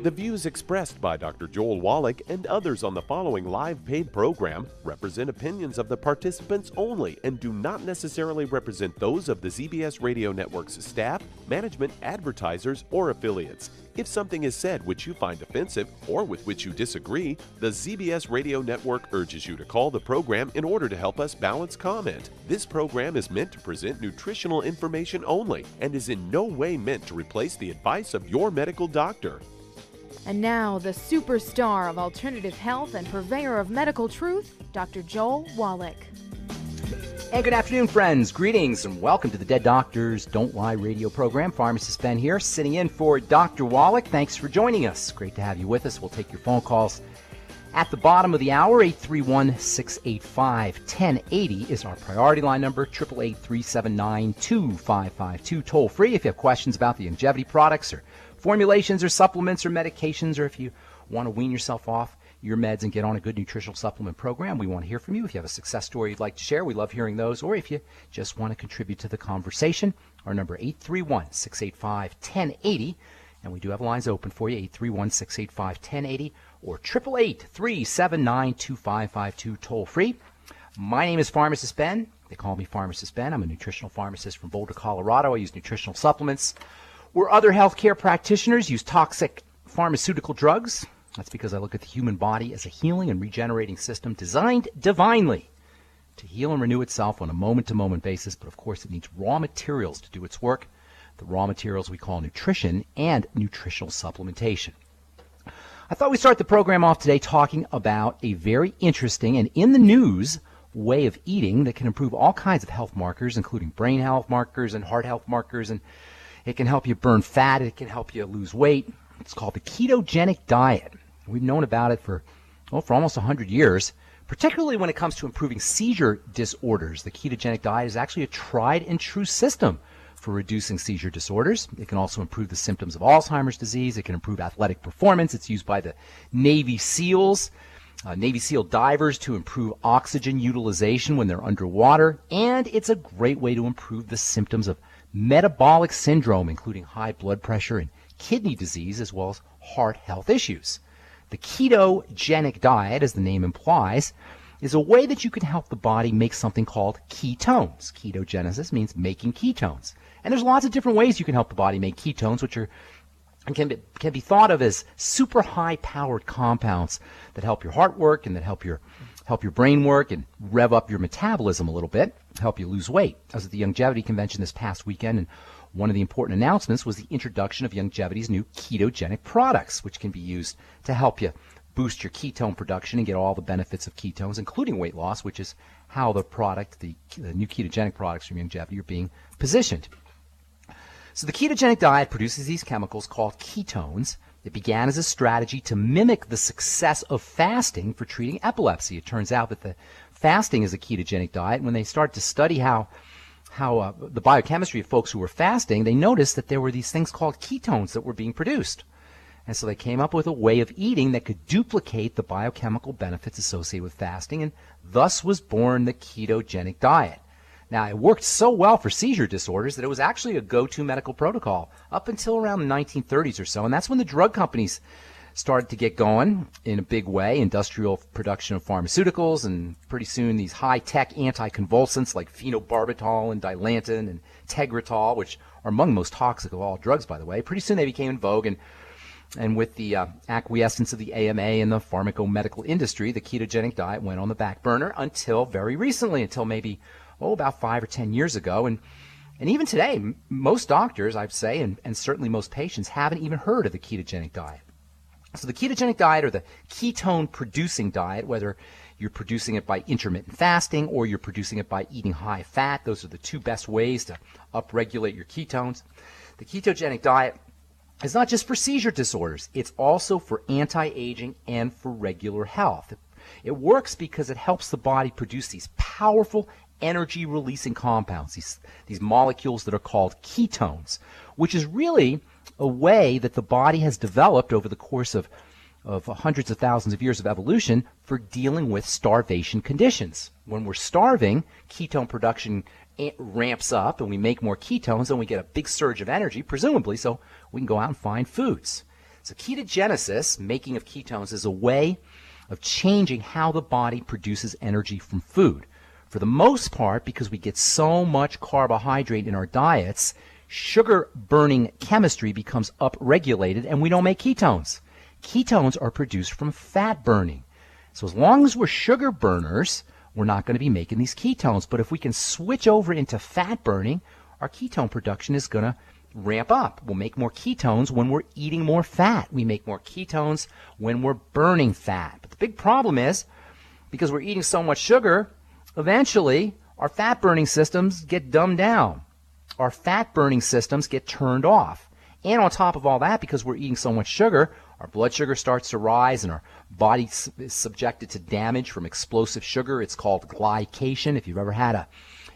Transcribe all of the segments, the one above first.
The views expressed by Dr. Joel Wallach and others on the following live paid program represent opinions of the participants only and do not necessarily represent those of the ZBS Radio Network's staff, management, advertisers, or affiliates. If something is said which you find offensive or with which you disagree, the ZBS Radio Network urges you to call the program in order to help us balance comment. This program is meant to present nutritional information only and is in no way meant to replace the advice of your medical doctor. And now, the superstar of alternative health and purveyor of medical truth, Dr. Joel Wallach. And good afternoon, friends. Greetings and welcome to the Dead Doctors Don't Lie radio program. Pharmacist Ben here, sitting in for Dr. Wallach. Thanks for joining us. Great to have you with us. We'll take your phone calls at the bottom of the hour. 831-685-1080 is our priority line number. 888-379-2552. Toll free if you have questions about the longevity products or formulations or supplements or medications, or if you want to wean yourself off your meds and get on a good nutritional supplement program, we want to hear from you. If you have a success story you'd like to share, we love hearing those. Or if you just want to contribute to the conversation, our number 831-685-1080. And we do have lines open for you, 831-685-1080 or 888-379-2552, toll free. My name is Pharmacist Ben. They call me Pharmacist Ben. I'm a nutritional pharmacist from Boulder, Colorado. I use nutritional supplements where other healthcare practitioners use toxic pharmaceutical drugs. That's because I look at the human body as a healing and regenerating system designed divinely to heal and renew itself on a moment-to-moment basis. But of course, it needs raw materials to do its work. The raw materials we call nutrition and nutritional supplementation. I thought we'd start the program off today talking about a very interesting and in the news way of eating that can improve all kinds of health markers, including brain health markers and heart health markers, and it can help you burn fat. It can help you lose weight. It's called the ketogenic diet. We've known about it for almost 100 years, particularly when it comes to improving seizure disorders. The ketogenic diet is actually a tried and true system for reducing seizure disorders. It can also improve the symptoms of Alzheimer's disease. It can improve athletic performance. It's used by the Navy SEALs, Navy SEAL divers, to improve oxygen utilization when they're underwater. And it's a great way to improve the symptoms of metabolic syndrome, including high blood pressure and kidney disease, as well as heart health issues. The ketogenic diet, as the name implies, is a way that you can help the body make something called ketones. Ketogenesis means making ketones. And there's lots of different ways you can help the body make ketones, which can be thought of as super high-powered compounds that help your heart work and that help your brain work and rev up your metabolism a little bit, help you lose weight. I was at the Longevity Convention this past weekend, and one of the important announcements was the introduction of Longevity's new ketogenic products, which can be used to help you boost your ketone production and get all the benefits of ketones, including weight loss, which is how the new ketogenic products from Longevity are being positioned. So the ketogenic diet produces these chemicals called ketones. It began as a strategy to mimic the success of fasting for treating epilepsy. It turns out that the fasting is a ketogenic diet. And when they started to study how the biochemistry of folks who were fasting, they noticed that there were these things called ketones that were being produced. And so they came up with a way of eating that could duplicate the biochemical benefits associated with fasting, and thus was born the ketogenic diet. Now, it worked so well for seizure disorders that it was actually a go-to medical protocol up until around the 1930s or so, and that's when the drug companies started to get going in a big way, industrial production of pharmaceuticals, and pretty soon these high-tech anticonvulsants like phenobarbital and Dilantin and Tegretol, which are among the most toxic of all drugs, by the way, pretty soon they became in vogue, and with the acquiescence of the AMA and the pharmacomedical industry, the ketogenic diet went on the back burner until very recently, until maybe about 5 or 10 years ago. And even today, most doctors, I'd say, and certainly most patients, haven't even heard of the ketogenic diet. So the ketogenic diet, or the ketone-producing diet, whether you're producing it by intermittent fasting or you're producing it by eating high fat, those are the two best ways to upregulate your ketones. The ketogenic diet is not just for seizure disorders. It's also for anti-aging and for regular health. It works because it helps the body produce these powerful energy-releasing compounds, these molecules that are called ketones, which is really a way that the body has developed over the course of hundreds of thousands of years of evolution for dealing with starvation conditions. When we're starving, ketone production ramps up and we make more ketones and we get a big surge of energy, presumably, so we can go out and find foods. So ketogenesis, making of ketones, is a way of changing how the body produces energy from food. For the most part, because we get so much carbohydrate in our diets, sugar-burning chemistry becomes upregulated and we don't make ketones. Ketones are produced from fat burning. So as long as we're sugar burners, we're not going to be making these ketones. But if we can switch over into fat burning, our ketone production is going to ramp up. We'll make more ketones when we're eating more fat. We make more ketones when we're burning fat. But the big problem is, because we're eating so much sugar, eventually our fat burning systems get dumbed down. Our fat burning systems get turned off. And on top of all that, because we're eating so much sugar, our blood sugar starts to rise and our body is subjected to damage from explosive sugar. It's called glycation. If you've ever had a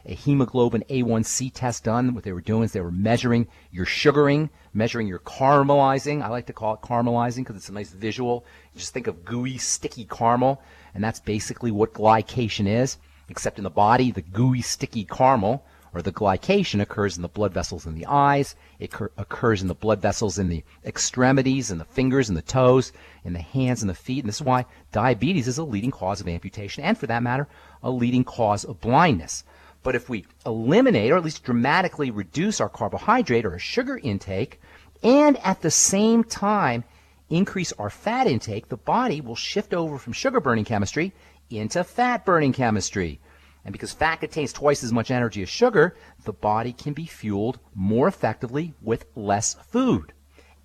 hemoglobin A1C test done, what they were doing is they were measuring your sugaring, measuring your caramelizing. I like to call it caramelizing because it's a nice visual. You just think of gooey, sticky caramel, and that's basically what glycation is, except in the body, the gooey, sticky caramel, or the glycation, occurs in the blood vessels in the eyes. It occurs in the blood vessels in the extremities, and the fingers and the toes, in the hands and the feet. And this is why diabetes is a leading cause of amputation, and for that matter, a leading cause of blindness. But if we eliminate, or at least dramatically reduce our carbohydrate or our sugar intake, and at the same time increase our fat intake, the body will shift over from sugar burning chemistry into fat burning chemistry. And because fat contains twice as much energy as sugar, the body can be fueled more effectively with less food.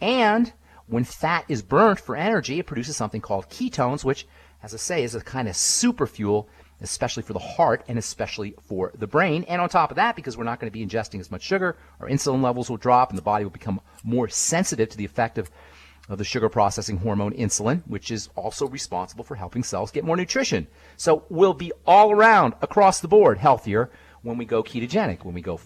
And when fat is burnt for energy, it produces something called ketones, which, as I say, is a kind of super fuel, especially for the heart and especially for the brain. And on top of that, because we're not going to be ingesting as much sugar, our insulin levels will drop and the body will become more sensitive to the effect of the sugar processing hormone insulin, which is also responsible for helping cells get more nutrition. So we'll be all around, across the board, healthier when we go ketogenic, when we go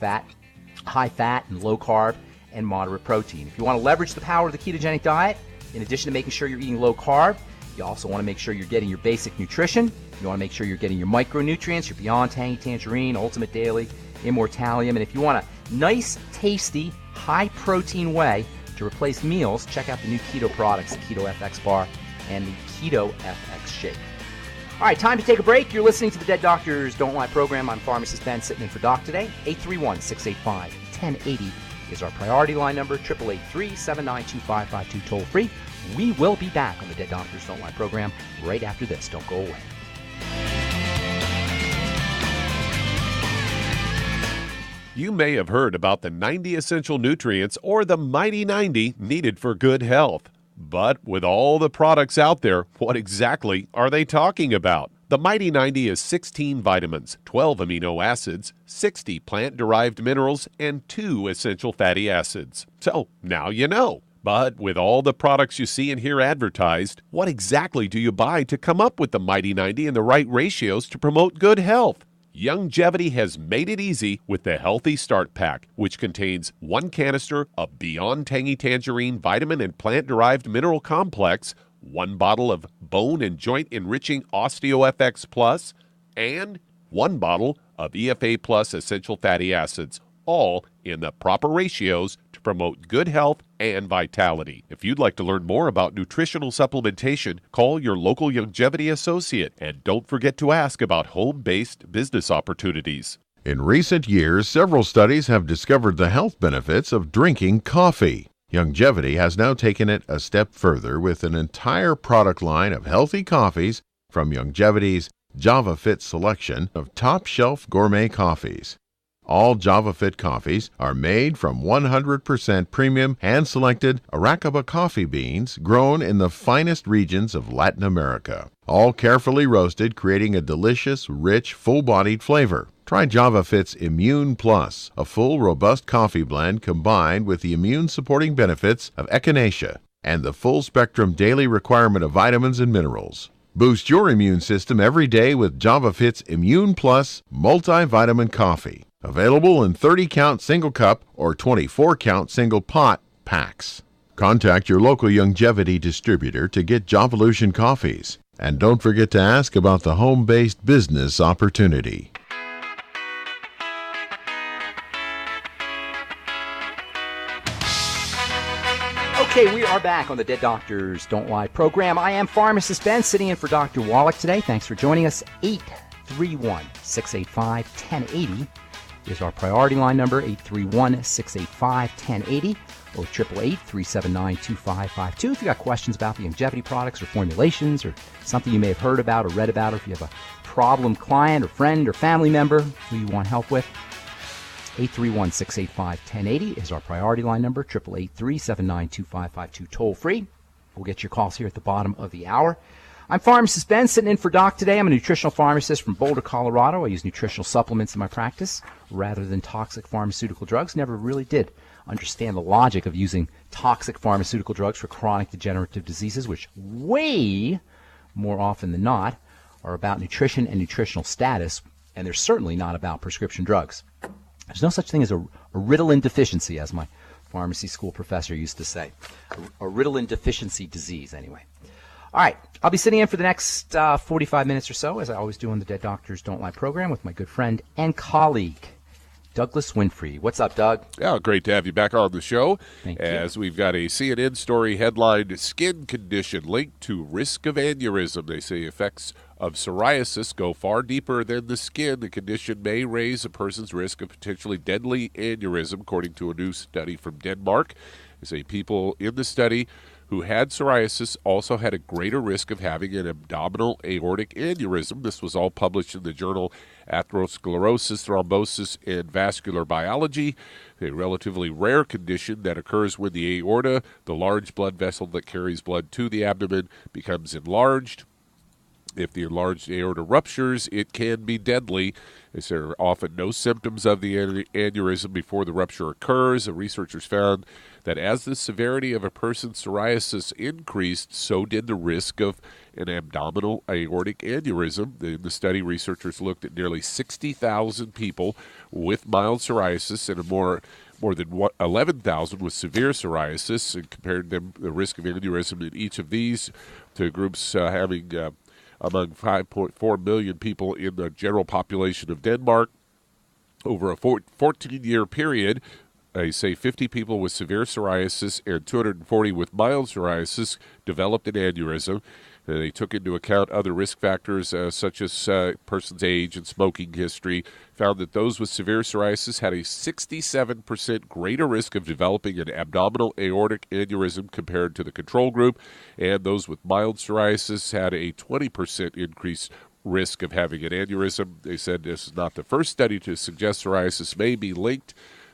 high fat and low carb and moderate protein. If you want to leverage the power of the ketogenic diet, in addition to making sure you're eating low carb, you also want to make sure you're getting your basic nutrition. You want to make sure you're getting your micronutrients, your Beyond Tangy Tangerine, Ultimate Daily, Immortalium. And if you want a nice, tasty, high-protein way to replace meals, check out the new keto products, the Keto FX Bar and the Keto FX Shake. All right, time to take a break. You're listening to the Dead Doctors Don't Lie program. I'm Pharmacist Ben, sitting in for Doc today. 831-685-1080 is our priority line number, 888-379-2552, toll free. We will be back on the Dead Doctors Don't Lie program right after this. Don't go away. You may have heard about the 90 essential nutrients or the Mighty 90 needed for good health. But with all the products out there, what exactly are they talking about? The Mighty 90 is 16 vitamins, 12 amino acids, 60 plant-derived minerals, and 2 essential fatty acids. So now you know. But with all the products you see and hear advertised, what exactly do you buy to come up with the Mighty 90 and the right ratios to promote good health? Youngevity has made it easy with the Healthy Start Pack, which contains 1 canister of Beyond Tangy Tangerine vitamin and plant-derived mineral complex, 1 bottle of bone and joint enriching OsteoFX Plus, and 1 bottle of EFA Plus essential fatty acids, all in the proper ratios to promote good health and vitality. If you'd like to learn more about nutritional supplementation, call your local Youngevity associate, and don't forget to ask about home-based business opportunities. In recent years, several studies have discovered the health benefits of drinking coffee. Youngevity has now taken it a step further with an entire product line of healthy coffees from Youngevity's JavaFit selection of top-shelf gourmet coffees. All JavaFit coffees are made from 100% premium hand-selected Arabica coffee beans grown in the finest regions of Latin America, all carefully roasted, creating a delicious, rich, full-bodied flavor. Try JavaFit's Immune Plus, a full, robust coffee blend combined with the immune-supporting benefits of echinacea and the full-spectrum daily requirement of vitamins and minerals. Boost your immune system every day with JavaFit's Immune Plus multivitamin coffee. Available in 30-count single cup or 24-count single pot packs. Contact your local Youngevity distributor to get Javalution coffees. And don't forget to ask about the home-based business opportunity. Okay, we are back on the Dead Doctors Don't Lie program. I am Pharmacist Ben, sitting in for Dr. Wallach today. Thanks for joining us. 831-685-1080 is our priority line number, 831-685-1080, or 888-379-2552. If you got questions about the longevity products or formulations or something you may have heard about or read about, or if you have a problem client or friend or family member who you want help with, 831-685-1080 is our priority line number, 888-379-2552, toll free. We'll get your calls here at the bottom of the hour. I'm Pharmacist Ben, sitting in for Doc today. I'm a nutritional pharmacist from Boulder, Colorado. I use nutritional supplements in my practice rather than toxic pharmaceutical drugs. Never really did understand the logic of using toxic pharmaceutical drugs for chronic degenerative diseases, which way more often than not are about nutrition and nutritional status, and they're certainly not about prescription drugs. There's no such thing as a Ritalin deficiency, as my pharmacy school professor used to say. A Ritalin deficiency disease, anyway. All right, I'll be sitting in for the next 45 minutes or so, as I always do on the Dead Doctors Don't Lie program, with my good friend and colleague, Douglas Winfrey. What's up, Doug? Yeah, great to have you back on the show. Thank you. As we've got a CNN story headlined, "Skin Condition Linked to Risk of Aneurysm." They say effects of psoriasis go far deeper than the skin. The condition may raise a person's risk of potentially deadly aneurysm, according to a new study from Denmark. They say people in the study who had psoriasis also had a greater risk of having an abdominal aortic aneurysm. This was all published in the journal Atherosclerosis, Thrombosis, and Vascular Biology, a relatively rare condition that occurs when the aorta, the large blood vessel that carries blood to the abdomen, becomes enlarged. If the enlarged aorta ruptures, it can be deadly, as there are often no symptoms of the aneurysm before the rupture occurs. The researchers found that as the severity of a person's psoriasis increased, so did the risk of an abdominal aortic aneurysm. In the study, researchers looked at nearly 60,000 people with mild psoriasis and more than 11,000 with severe psoriasis, and compared them the risk of aneurysm in each of these to groups having among 5.4 million people in the general population of Denmark. Over a 14-year period, they say 50 people with severe psoriasis and 240 with mild psoriasis developed an aneurysm. And they took into account other risk factors such as person's age and smoking history, found that those with severe psoriasis had a 67% greater risk of developing an abdominal aortic aneurysm compared to the control group, and those with mild psoriasis had a 20% increased risk of having an aneurysm. They said this is not the first study to suggest psoriasis may be linked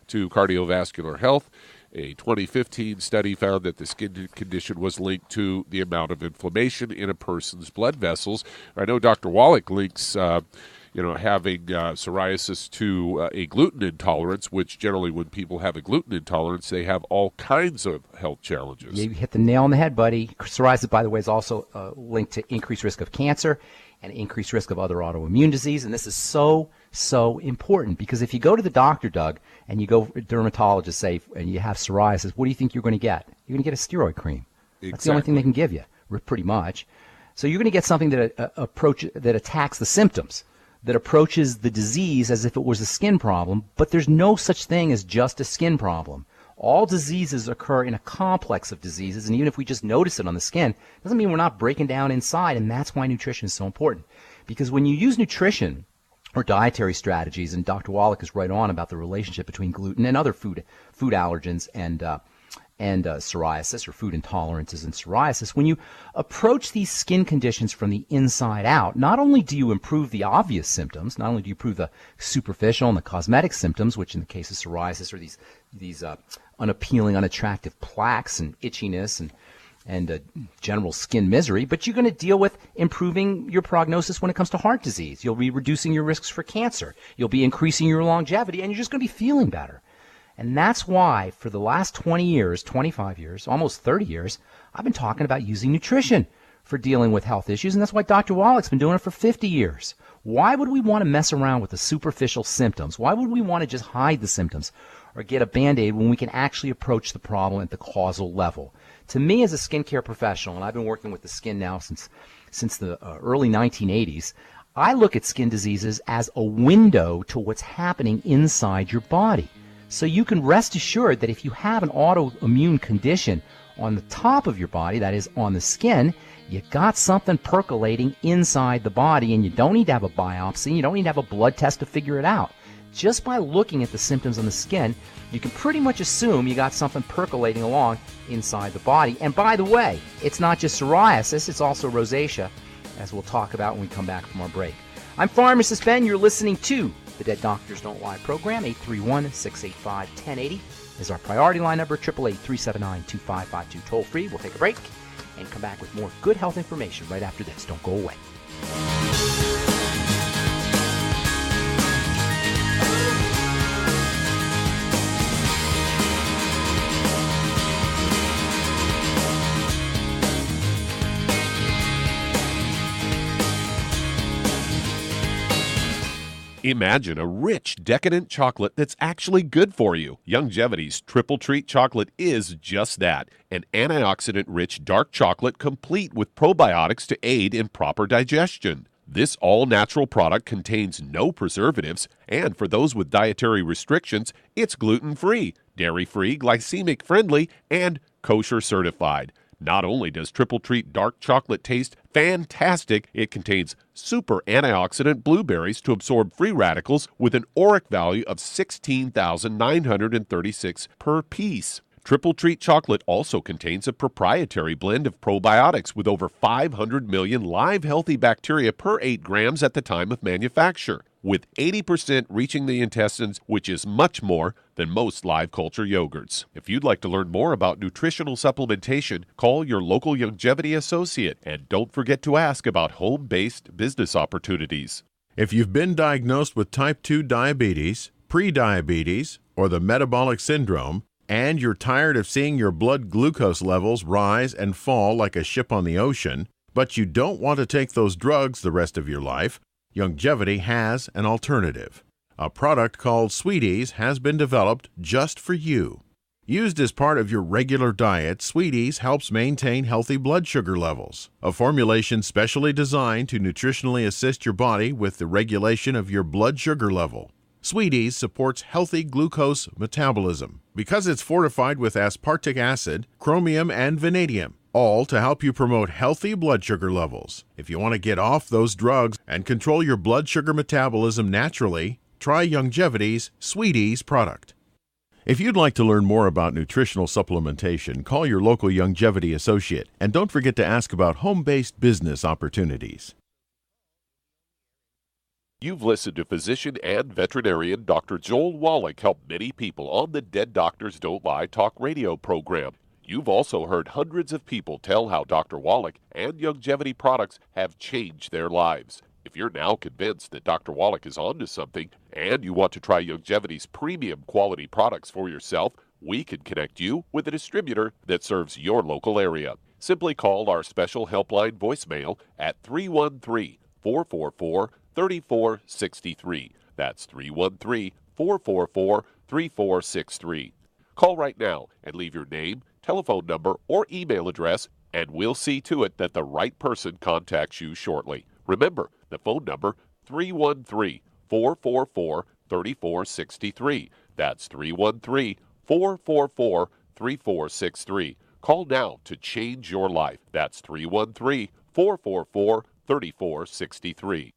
to cardiovascular health. A 2015 study found that the skin condition was linked to the amount of inflammation in a person's blood vessels. I know Dr. Wallach links, having psoriasis to a gluten intolerance, which generally when people have a gluten intolerance, they have all kinds of health challenges. You hit the nail on the head, buddy. Psoriasis, by the way, is also linked to increased risk of cancer and increased risk of other autoimmune disease. And this is so important, because if you go to the doctor, Doug, and you go to a dermatologist, say, and you have psoriasis, what do you think you're going to get? You're going to get a steroid cream. Exactly. That's the only thing they can give you, pretty much. So you're going to get something that that attacks the symptoms, that approaches the disease as if it was a skin problem, but there's no such thing as just a skin problem. All diseases occur in a complex of diseases, and even if we just notice it on the skin, it doesn't mean we're not breaking down inside, and that's why nutrition is so important. Because when you use nutrition or dietary strategies, and Dr. Wallach is right on about the relationship between gluten and other food allergens and psoriasis, or food intolerances and psoriasis, when you approach these skin conditions from the inside out, not only do you improve the obvious symptoms, not only do you improve the superficial and the cosmetic symptoms, which in the case of psoriasis are these unappealing, unattractive plaques and itchiness and general skin misery, but you're going to deal with improving your prognosis when it comes to heart disease. You'll be reducing your risks for cancer. You'll be increasing your longevity, and you're just going to be feeling better. And that's why for the last 20 years, 25 years, almost 30 years, I've been talking about using nutrition for dealing with health issues, and that's why Dr. Wallach's been doing it for 50 years. Why would we want to mess around with the superficial symptoms? Why would we want to just hide the symptoms or get a Band-Aid when we can actually approach the problem at the causal level? To me, as a skincare professional, and I've been working with the skin now since the early 1980s, I look at skin diseases as a window to what's happening inside your body. So you can rest assured that if you have an autoimmune condition on the top of your body, that is on the skin, you got something percolating inside the body, and you don't need to have a biopsy, you don't need to have a blood test to figure it out. Just by looking at the symptoms on the skin, you can pretty much assume you got something percolating along inside the body. And by the way, it's not just psoriasis, it's also rosacea, as we'll talk about when we come back from our break. I'm Pharmacist Ben. You're listening to the Dead Doctors Don't Lie program. 831-685-1080 is our priority line number, 888-379-2552. Toll free. We'll take a break and come back with more good health information right after this. Don't go away. Imagine a rich, decadent chocolate that's actually good for you. Youngevity's Triple Treat chocolate is just that, an antioxidant-rich dark chocolate complete with probiotics to aid in proper digestion. This all-natural product contains no preservatives, and for those with dietary restrictions, it's gluten-free, dairy-free, glycemic-friendly, and kosher certified. Not only does Triple Treat dark chocolate taste fantastic, it contains super antioxidant blueberries to absorb free radicals with an ORAC value of 16,936 per piece. Triple Treat chocolate also contains a proprietary blend of probiotics with over 500 million live healthy bacteria per 8 grams at the time of manufacture, with 80% reaching the intestines, which is much more than most live culture yogurts. If you'd like to learn more about nutritional supplementation, call your local Youngevity associate, and don't forget to ask about home-based business opportunities. If you've been diagnosed with type 2 diabetes, prediabetes, or the metabolic syndrome, and you're tired of seeing your blood glucose levels rise and fall like a ship on the ocean, but you don't want to take those drugs the rest of your life, Youngevity has an alternative. A product called Sweeties has been developed just for you. Used as part of your regular diet, Sweeties helps maintain healthy blood sugar levels. A formulation specially designed to nutritionally assist your body with the regulation of your blood sugar level. Sweeties supports healthy glucose metabolism because it's fortified with aspartic acid, chromium, and vanadium, all to help you promote healthy blood sugar levels. If you want to get off those drugs and control your blood sugar metabolism naturally, try Youngevity's Sweeties product. If you'd like to learn more about nutritional supplementation, call your local Youngevity associate, and don't forget to ask about home-based business opportunities. You've listened to physician and veterinarian Dr. Joel Wallach help many people on the Dead Doctors Don't Lie talk radio program. You've also heard hundreds of people tell how Dr. Wallach and Youngevity products have changed their lives. If you're now convinced that Dr. Wallach is onto something and you want to try Youngevity's premium quality products for yourself, we can connect you with a distributor that serves your local area. Simply call our special helpline voicemail at 313-444-3463. That's 313-444-3463. Call right now and leave your name, telephone number, or email address, and we'll see to it that the right person contacts you shortly. Remember, the phone number, 313-444-3463. That's 313-444-3463. Call now to change your life. That's 313-444-3463.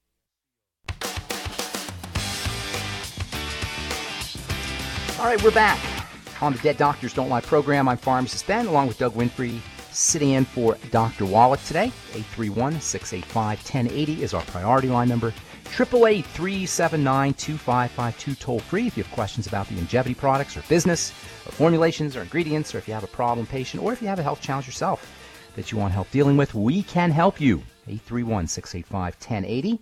All right, we're back on the Dead Doctors Don't Lie program. I'm Pharmacist Ben, along with Doug Winfrey, sitting in for Dr. Wallach today. 831-685-1080 is our priority line number. 888-379-2552 toll free if you have questions about the Youngevity products or business or formulations or ingredients, or if you have a problem patient, or if you have a health challenge yourself that you want help dealing with, we can help you. 831-685-1080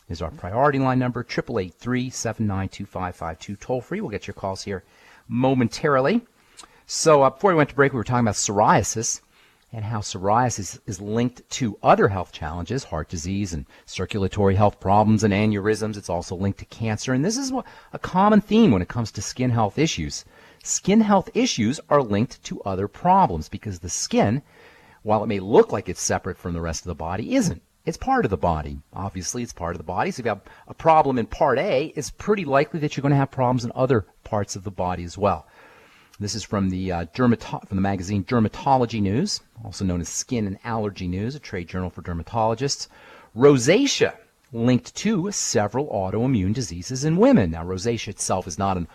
is our priority line number. 888-379-2552 toll free. We'll get your calls here momentarily. So before we went to break, we were talking about psoriasis and how psoriasis is linked to other health challenges, heart disease and circulatory health problems and aneurysms. It's also linked to cancer. And this is a common theme when it comes to skin health issues. Skin health issues are linked to other problems because the skin, while it may look like it's separate from the rest of the body, isn't. It's part of the body. Obviously, it's part of the body. So if you have a problem in part A, it's pretty likely that you're going to have problems in other parts of the body as well. This is from the from the magazine Dermatology News, also known as Skin and Allergy News, a trade journal for dermatologists. Rosacea linked to several autoimmune diseases in women. Now, rosacea itself is not an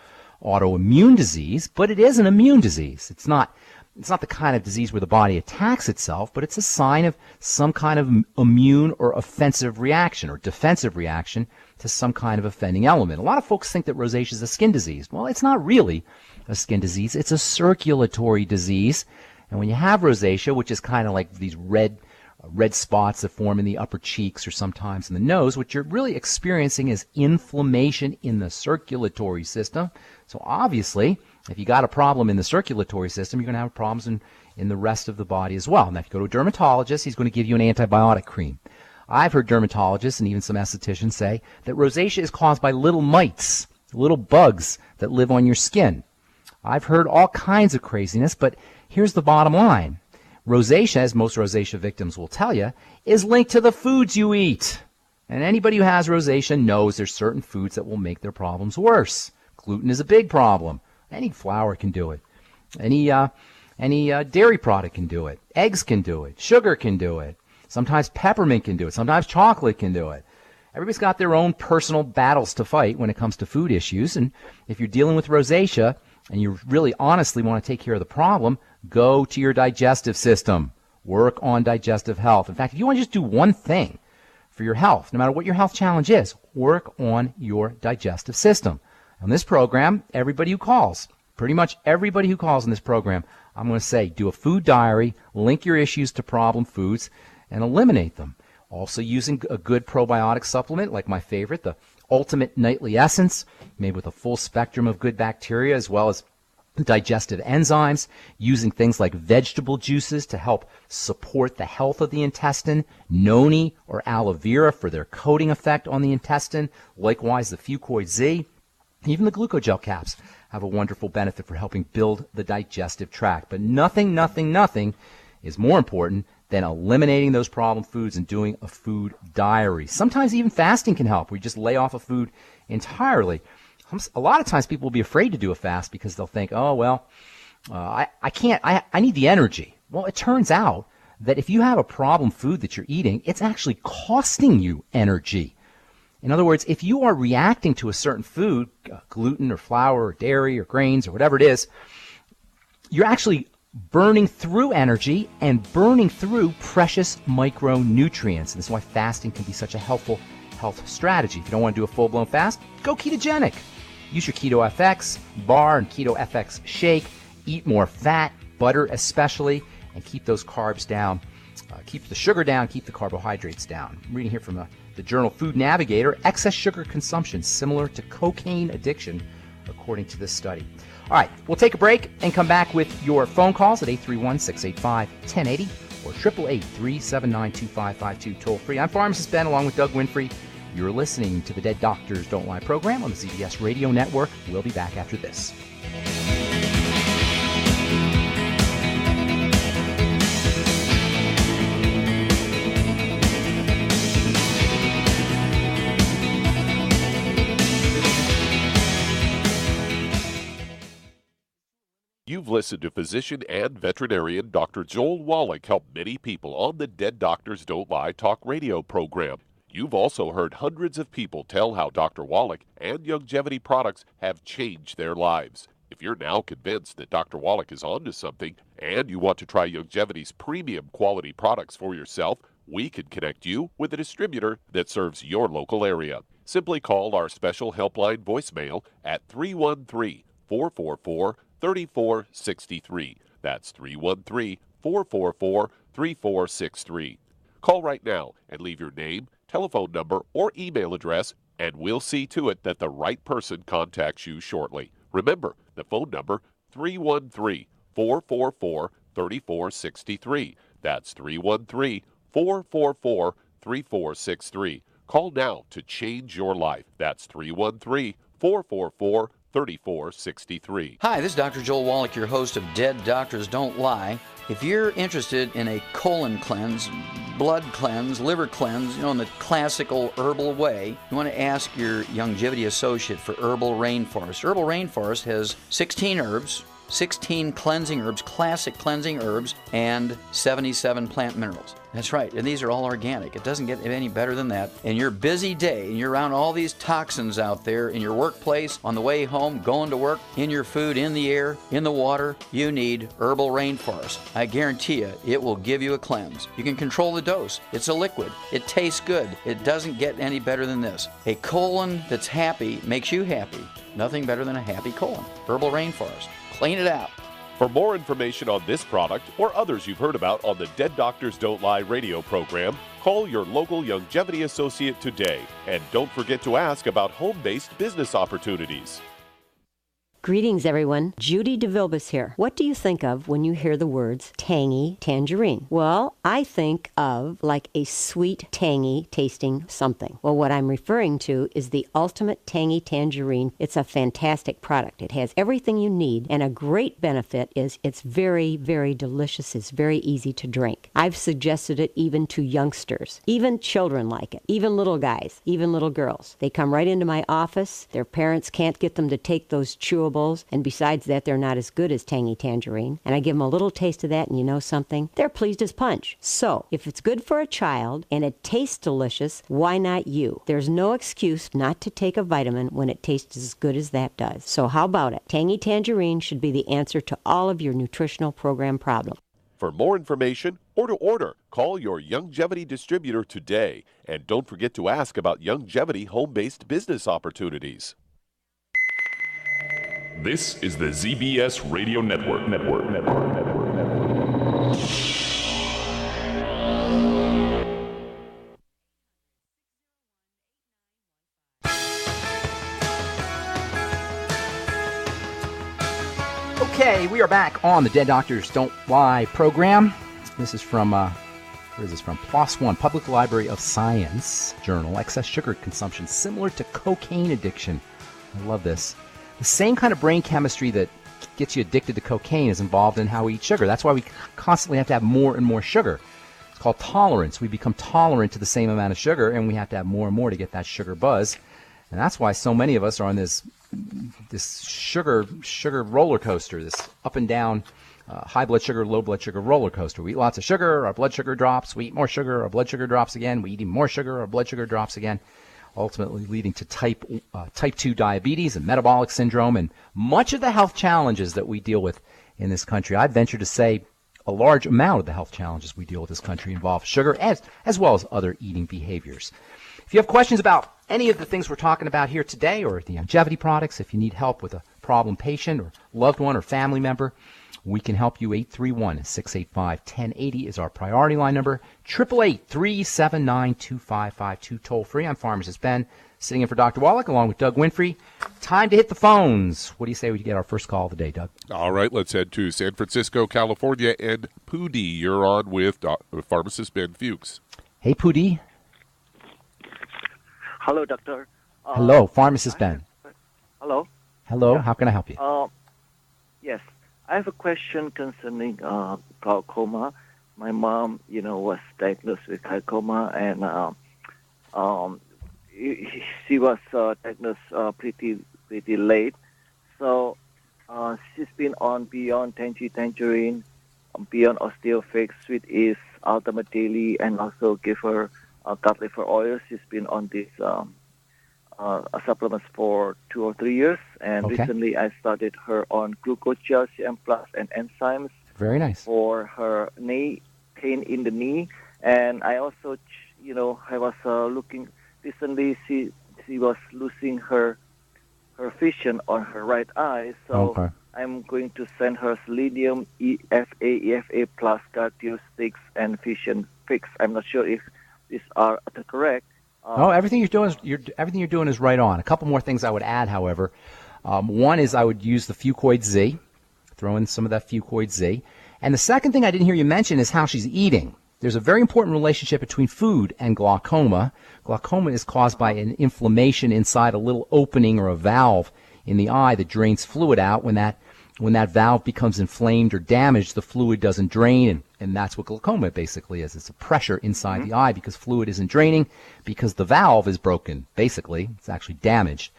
autoimmune disease, but it is an immune disease. It's not the kind of disease where the body attacks itself, but it's a sign of some kind of immune or offensive reaction or defensive reaction to some kind of offending element. A lot of folks think that rosacea is a skin disease. Well, it's not really a skin disease. It's a circulatory disease. And when you have rosacea, which is kind of like these red spots that form in the upper cheeks or sometimes in the nose, what you're really experiencing is inflammation in the circulatory system. So obviously, if you got a problem in the circulatory system, you're going to have problems in the rest of the body as well. Now, if you go to a dermatologist, he's going to give you an antibiotic cream. I've heard dermatologists and even some estheticians say that rosacea is caused by little mites, little bugs that live on your skin. I've heard all kinds of craziness, but here's the bottom line. Rosacea, as most rosacea victims will tell you, is linked to the foods you eat. And anybody who has rosacea knows there's certain foods that will make their problems worse. Gluten is a big problem. Any flour can do it. Any dairy product can do it. Eggs can do it. Sugar can do it. Sometimes peppermint can do it. Sometimes chocolate can do it. Everybody's got their own personal battles to fight when it comes to food issues. And if you're dealing with rosacea and you really honestly want to take care of the problem, go to your digestive system. Work on digestive health. In fact, if you want to just do one thing for your health, no matter what your health challenge is, work on your digestive system. On this program, everybody who calls, pretty much everybody who calls in this program, I'm going to say, do a food diary, link your issues to problem foods, and eliminate them. Also using a good probiotic supplement, like my favorite, the Ultimate Nightly Essence, made with a full spectrum of good bacteria as well as digestive enzymes, using things like vegetable juices to help support the health of the intestine, noni or aloe vera for their coating effect on the intestine, likewise the Fucoid Z. Even the glucogel caps have a wonderful benefit for helping build the digestive tract. But nothing is more important than eliminating those problem foods and doing a food diary. Sometimes even fasting can help. We just lay off a food entirely. A lot of times people will be afraid to do a fast because they'll think, oh, well, I need the energy. Well, it turns out that if you have a problem food that you're eating, it's actually costing you energy. In other words, if you are reacting to a certain food, gluten or flour or dairy or grains or whatever it is, you're actually burning through energy and burning through precious micronutrients. And this is why fasting can be such a helpful health strategy. If you don't want to do a full-blown fast, go ketogenic. Use your Keto FX bar and Keto FX shake. Eat more fat, butter especially, and keep those carbs down. Keep the sugar down, keep the carbohydrates down. I'm reading here from the journal Food Navigator, excess sugar consumption similar to cocaine addiction, according to this study. All right, we'll take a break and come back with your phone calls at 831-685-1080 or 888-379-2552 toll free. I'm Pharmacist Ben along with Doug Winfrey. You're listening to the Dead Doctors Don't Lie program on the CBS Radio Network. We'll be back after this. You've listened to physician and veterinarian Dr. Joel Wallach help many people on the Dead Doctors Don't Lie talk radio program. You've also heard hundreds of people tell how Dr. Wallach and Youngevity products have changed their lives. If you're now convinced that Dr. Wallach is onto something and you want to try Youngevity's premium quality products for yourself, we can connect you with a distributor that serves your local area. Simply call our special helpline voicemail at 313-444-3463. That's 313-444-3463. Call right now and leave your name, telephone number, or email address, and we'll see to it that the right person contacts you shortly. Remember, the phone number, 313-444-3463. That's 313-444-3463. Call now to change your life. That's 313-444-3463. Hi, this is Dr. Joel Wallach, your host of Dead Doctors Don't Lie. If you're interested in a colon cleanse, blood cleanse, liver cleanse, in the classical herbal way, you want to ask your Youngevity associate for Herbal Rainforest. Herbal Rainforest has 16 herbs, 16 cleansing herbs, classic cleansing herbs, and 77 plant minerals. That's right, and these are all organic. It doesn't get any better than that. In your busy day, and you're around all these toxins out there, in your workplace, on the way home, going to work, in your food, in the air, in the water, you need Herbal Rainforest. I guarantee you, it will give you a cleanse. You can control the dose. It's a liquid. It tastes good. It doesn't get any better than this. A colon that's happy makes you happy. Nothing better than a happy colon. Herbal Rainforest. Clean it out. For more information on this product or others you've heard about on the Dead Doctors Don't Lie radio program, call your local Longevity associate today. And don't forget to ask about home-based business opportunities. Greetings, everyone. Judy DeVilbus here. What do you think of when you hear the words tangy tangerine? Well, I think of like a sweet, tangy tasting something. Well, what I'm referring to is the Ultimate Tangy Tangerine. It's a fantastic product. It has everything you need, and a great benefit is it's very, very delicious. It's very easy to drink. I've suggested it even to youngsters. Even children like it. Even little guys. Even little girls. They come right into my office. Their parents can't get them to take those chewables. And besides that, they're not as good as Tangy Tangerine. And I give them a little taste of that, and you know something? They're pleased as punch. So, if it's good for a child and it tastes delicious, why not you? There's no excuse not to take a vitamin when it tastes as good as that does. So how about it? Tangy Tangerine should be the answer to all of your nutritional program problems. For more information or to order, call your Longevity distributor today. And don't forget to ask about Longevity home-based business opportunities. This is the ZBS Radio Network. Okay, we are back on the Dead Doctors Don't Lie program. This is from, where is this from? PLOS ONE, Public Library of Science Journal. Excess sugar consumption similar to cocaine addiction. I love this. The same kind of brain chemistry that gets you addicted to cocaine is involved in how we eat sugar. That's why we constantly have to have more and more sugar. It's called tolerance. We become tolerant to the same amount of sugar, and we have to have more and more to get that sugar buzz. And that's why so many of us are on this sugar roller coaster, this up and down high blood sugar, low blood sugar roller coaster. We eat lots of sugar, our blood sugar drops. We eat more sugar, our blood sugar drops again. We eat even more sugar, our blood sugar drops again, ultimately leading to type 2 diabetes and metabolic syndrome and much of the health challenges that we deal with in this country. I'd venture to say a large amount of the health challenges we deal with in this country involve sugar as well as other eating behaviors. If you have questions about any of the things we're talking about here today or the longevity products, if you need help with a problem patient or loved one or family member, we can help you. 831-685-1080 is our priority line number. 888-379-2552, toll free. I'm Pharmacist Ben, sitting in for Dr. Wallach along with Doug Winfrey. Time to hit the phones. What do you say we get our first call of the day, Doug? All right, let's head to San Francisco, California, and Pudi. You're on with Pharmacist Ben Fuchs. Hey, Pudi. Hello, doctor. Hello, Pharmacist Ben. Hello. Hello, how can I help you? Yes. I have a question concerning glaucoma. My mom, was diagnosed with glaucoma, and she was diagnosed pretty late. So she's been on Beyond Tangerine, Beyond Osteofix, which is Ultimate Daily, and also give her gut liver oil. She's been on these supplements for 2 or 3 years, and recently I started her on glucose gel, CM Plus, and enzymes. Very nice. For her knee pain in the knee, and I also, I was looking recently. She was losing her vision on her right eye, so I'm going to send her selenium, EFA Plus, Cardio Sticks, and Vision Fix. I'm not sure if these are correct. No, everything you're doing is right on. A couple more things I would add, however. One is I would use the Fucoid Z, throw in some of that Fucoid Z. And the second thing I didn't hear you mention is how she's eating. There's a very important relationship between food and glaucoma. Glaucoma is caused by an inflammation inside a little opening or a valve in the eye that drains fluid out. When that valve becomes inflamed or damaged, the fluid doesn't drain, and that's what glaucoma basically is. It's a pressure inside the eye because fluid isn't draining because the valve is broken, basically. It's actually damaged.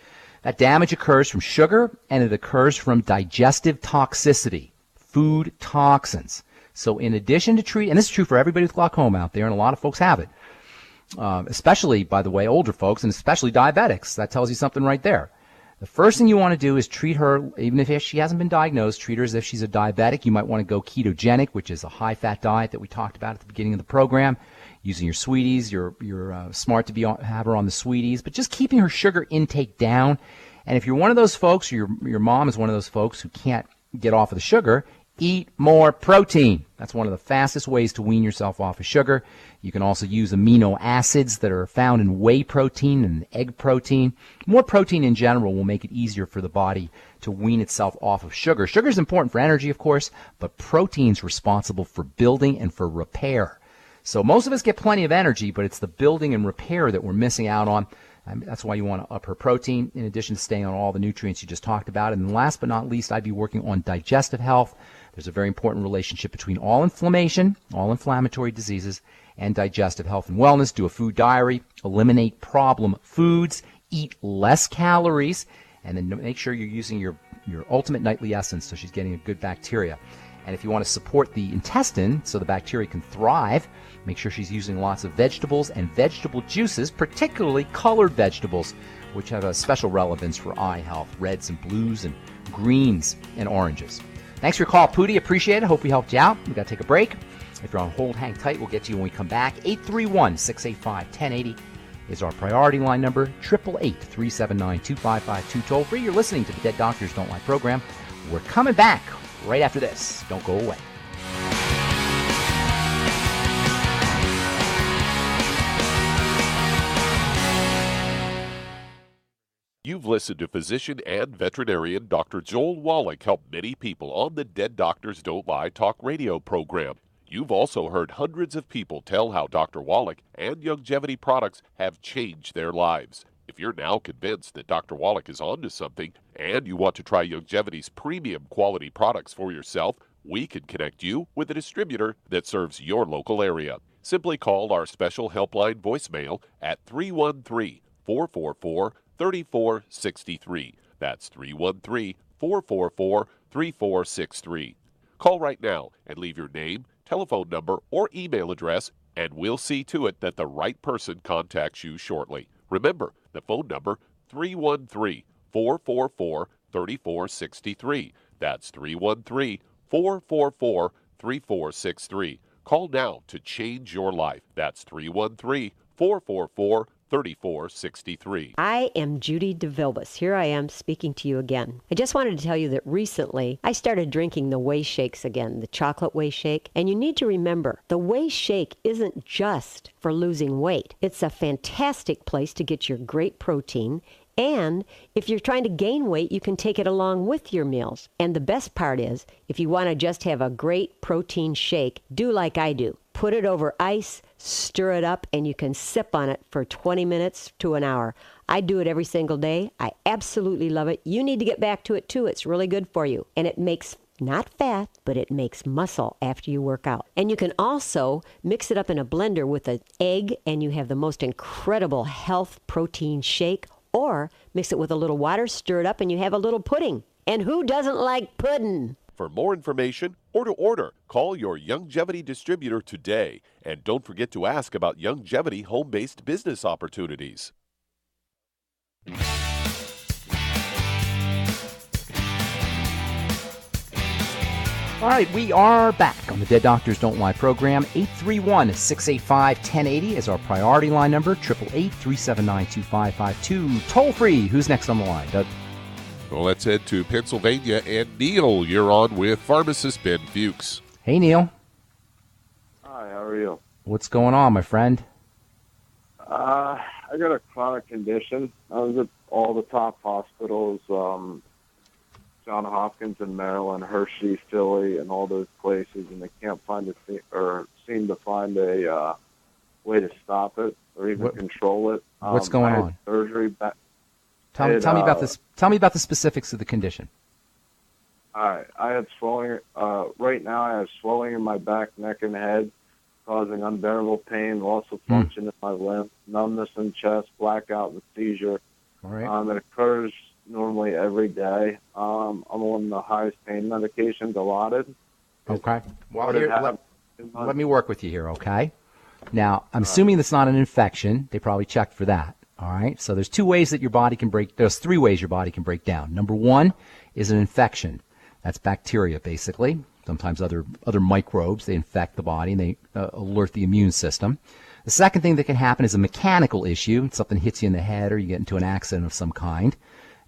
That damage occurs from sugar, and it occurs from digestive toxicity, food toxins. So in addition to treat, and this is true for everybody with glaucoma out there, and a lot of folks have it, especially, by the way, older folks, and especially diabetics. That tells you something right there. The first thing you want to do is treat her, even if she hasn't been diagnosed, treat her as if she's a diabetic. You might want to go ketogenic, which is a high-fat diet that we talked about at the beginning of the program, using your sweeties. You're smart to have her on the sweeties, but just keeping her sugar intake down. And if you're one of those folks, or your mom is one of those folks who can't get off of the sugar, eat more protein. That's one of the fastest ways to wean yourself off of sugar. You can also use amino acids that are found in whey protein and egg protein. More protein in general will make it easier for the body to wean itself off of sugar. Sugar is important for energy, of course, but protein's responsible for building and for repair. So most of us get plenty of energy, but it's the building and repair that we're missing out on. That's why you want to up her protein, in addition to staying on all the nutrients you just talked about. And last but not least, I'd be working on digestive health. There's a very important relationship between all inflammation, all inflammatory diseases, and digestive health and wellness. Do a food diary, eliminate problem foods, eat less calories, and then make sure you're using your ultimate nightly essence so she's getting a good bacteria. And if you want to support the intestine so the bacteria can thrive, make sure she's using lots of vegetables and vegetable juices, particularly colored vegetables, which have a special relevance for eye health, reds and blues and greens and oranges. Thanks for your call, Pudi. Appreciate it. Hope we helped you out. We've got to take a break. If you're on hold, hang tight. We'll get to you when we come back. 831-685-1080 is our priority line number. 888-379-2552. Toll free. You're listening to the Dead Doctors Don't Lie program. We're coming back right after this. Don't go away. You've listened to physician and veterinarian Dr. Joel Wallach help many people on the Dead Doctors Don't Lie talk radio program. You've also heard hundreds of people tell how Dr. Wallach and Youngevity products have changed their lives. If you're now convinced that Dr. Wallach is onto something and you want to try Youngevity's premium quality products for yourself, we can connect you with a distributor that serves your local area. Simply call our special helpline voicemail at 313-444-3463. That's 313-444-3463. Call right now and leave your name, telephone number, or email address, and we'll see to it that the right person contacts you shortly. Remember, the phone number, 313-444-3463. That's 313-444-3463. Call now to change your life. That's 313-444-3463. 3463. I am Judy DeVilbus. Here I am speaking to you again. I just wanted to tell you that recently I started drinking the Whey Shakes again, the chocolate Whey Shake. And you need to remember, the Whey Shake isn't just for losing weight. It's a fantastic place to get your great protein. And if you're trying to gain weight, you can take it along with your meals. And the best part is, if you want to just have a great protein shake, do like I do. Put it over ice, stir it up, and you can sip on it for 20 minutes to an hour. I do it every single day. I absolutely love it. You need to get back to it too. It's really good for you. And it makes not fat, but it makes muscle after you work out. And you can also mix it up in a blender with an egg, and you have the most incredible health protein shake. Or mix it with a little water, stir it up, and you have a little pudding. And who doesn't like pudding? For more information or to order, call your Youngevity distributor today. And don't forget to ask about Youngevity home-based business opportunities. All right, we are back on the Dead Doctors Don't Lie program. 831-685-1080 is our priority line number. 888-379-2552. Toll free. Who's next on the line, Doug? Well, let's head to Pennsylvania. And Neil, you're on with Pharmacist Ben Fuchs. Hey, Neil. Hi, how are you? What's going on, my friend? I got a chronic condition. I was at all the top hospitals, John Hopkins in Maryland, Hershey, Philly, and all those places, and they can't seem to find a way to stop it or even control it. What's going on? Surgery back. Tell me about this. Tell me about the specifics of the condition. All right, I had swelling. Right now, I have swelling in my back, neck, and head, causing unbearable pain, loss of function in my limb, numbness in chest, blackout, and seizure. All right. It occurs normally every day. I'm on the highest pain medication, Dilaudid. Okay. Well, Started here, having- let me work with you here, okay? Now, I'm assuming that's not an infection. They probably checked for that. All right. So there's two ways that your body can break. There's three ways your body can break down. Number one is an infection. That's bacteria, basically. Sometimes other microbes. They infect the body and they alert the immune system. The second thing that can happen is a mechanical issue. Something hits you in the head or you get into an accident of some kind.